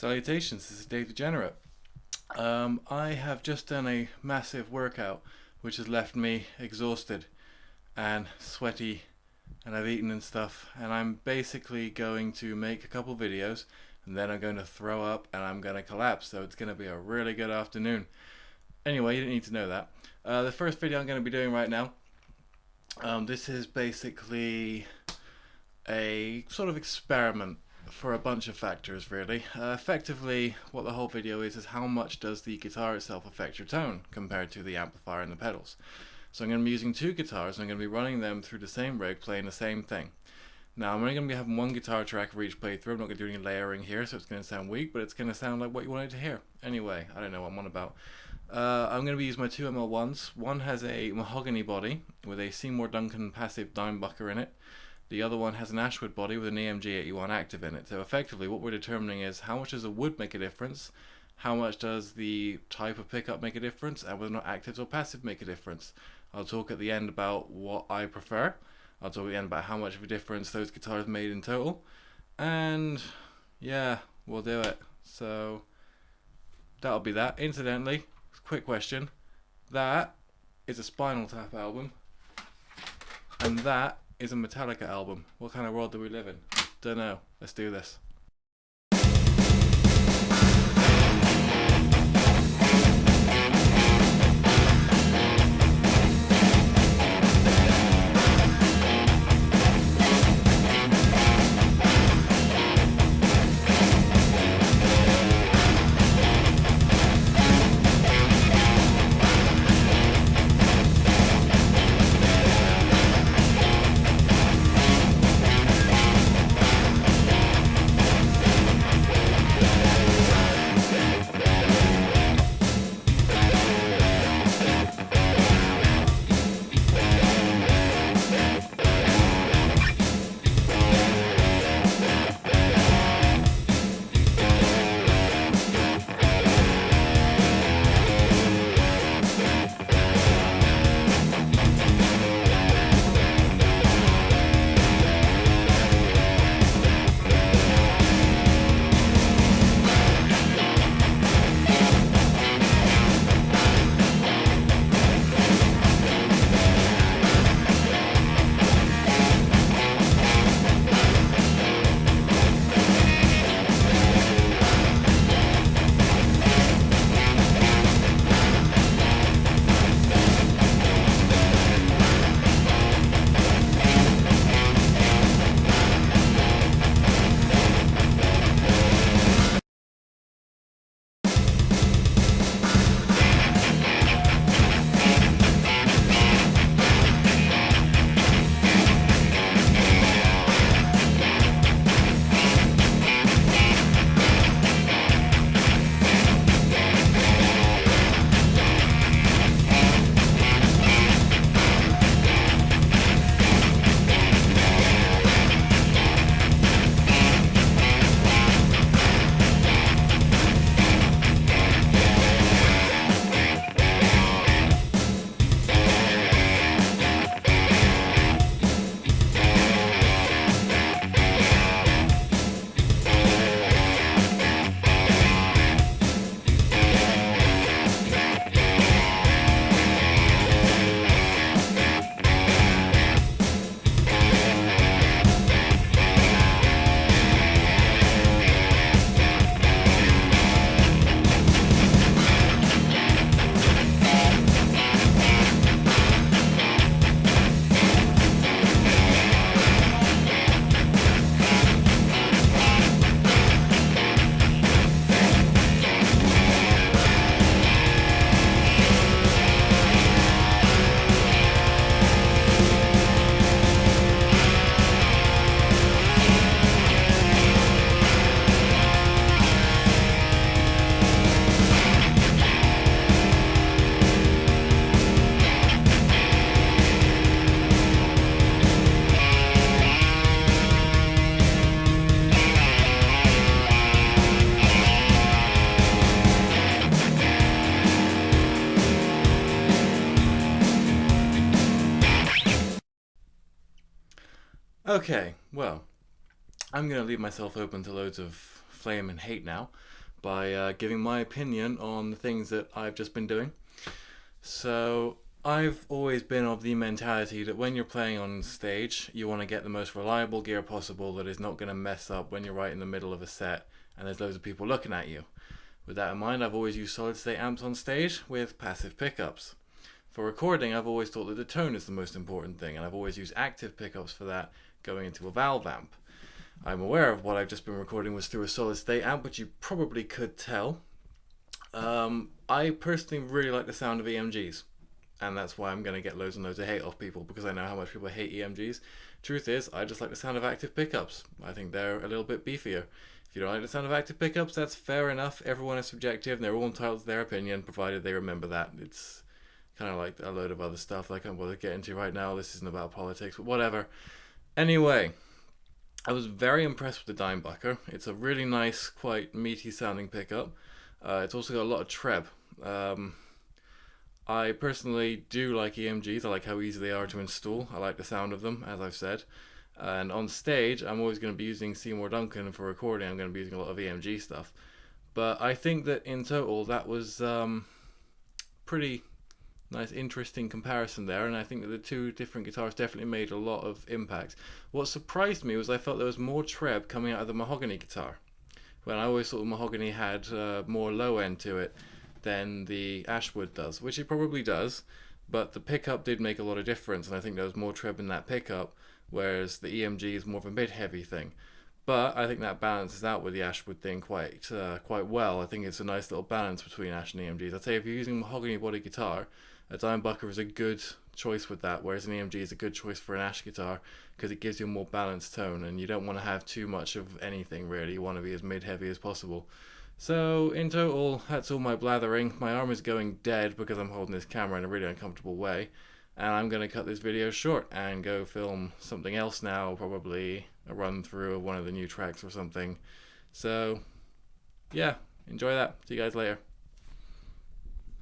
Salutations, this is Dave Degenerate. I have just done a massive workout which has left me exhausted and sweaty, and I've eaten and stuff, and I'm basically going to make a couple videos and then I'm going to throw up and I'm going to collapse, so it's going to be a really good afternoon. Anyway, you didn't need to know that. The first video I'm going to be doing right now, this is basically a sort of experiment for a bunch of factors, really. Effectively, what the whole video is how much does the guitar itself affect your tone compared to the amplifier and the pedals. So I'm going to be using two guitars and I'm going to be running them through the same rig, playing the same thing. Now I'm only going to be having one guitar track for each playthrough. I'm not going to do any layering here, so it's going to sound weak, but it's going to sound like what you wanted to hear. Anyway, I don't know what I'm on about. I'm going to be using my two ML1s. One has a mahogany body with a Seymour Duncan passive dimebucker in it. The other one has an Ashwood body with an EMG81 active in it. So effectively what we're determining is how much does the wood make a difference, how much does the type of pickup make a difference, and whether or not actives or passive make a difference. I'll talk at the end about what I prefer. I'll talk at the end about how much of a difference those guitars made in total. And yeah, we'll do it. So that'll be that. Incidentally, quick question. That is a Spinal Tap album. And that is a Metallica album. What kind of world do we live in? Don't know. Let's do this. Okay, well, I'm going to leave myself open to loads of flame and hate now by giving my opinion on the things that I've just been doing. So I've always been of the mentality that when you're playing on stage, you want to get the most reliable gear possible that is not going to mess up when you're right in the middle of a set and there's loads of people looking at you. With that in mind, I've always used solid state amps on stage with passive pickups. For recording, I've always thought that the tone is the most important thing, and I've always used active pickups for that going into a valve amp. I'm aware of what I've just been recording was through a solid state amp, which you probably could tell. I personally really like the sound of EMGs, and that's why I'm going to get loads and loads of hate off people, because I know how much people hate EMGs. Truth is, I just like the sound of active pickups. I think they're a little bit beefier. If you don't like the sound of active pickups, that's fair enough. Everyone is subjective, and they're all entitled to their opinion, provided they remember that. It's kind of like a load of other stuff that I can't bother to get into right now. This isn't about politics, but whatever. Anyway, I was very impressed with the Dimebucker. It's a really nice, quite meaty sounding pickup. It's also got a lot of treb. I personally do like EMGs. I like how easy they are to install. I like the sound of them, as I've said. And on stage, I'm always going to be using Seymour Duncan, and for recording, I'm going to be using a lot of EMG stuff. But I think that in total, that was pretty nice, interesting comparison there, and I think that the two different guitars definitely made a lot of impact. What surprised me was I felt there was more treb coming out of the mahogany guitar, when I always thought the mahogany had more low end to it than the Ashwood does, which it probably does, but the pickup did make a lot of difference, and I think there was more treb in that pickup, whereas the EMG is more of a mid-heavy thing. But I think that balances out with the Ashwood thing quite well. I think it's a nice little balance between Ash and EMGs. I'd say if you're using a mahogany body guitar, a Dimebucker is a good choice with that, whereas an EMG is a good choice for an Ash guitar because it gives you a more balanced tone, and you don't want to have too much of anything really. You want to be as mid-heavy as possible. So in total, that's all my blathering. My arm is going dead because I'm holding this camera in a really uncomfortable way, and I'm going to cut this video short and go film something else now, probably a run through of one of the new tracks or something. So yeah, enjoy that. See you guys later.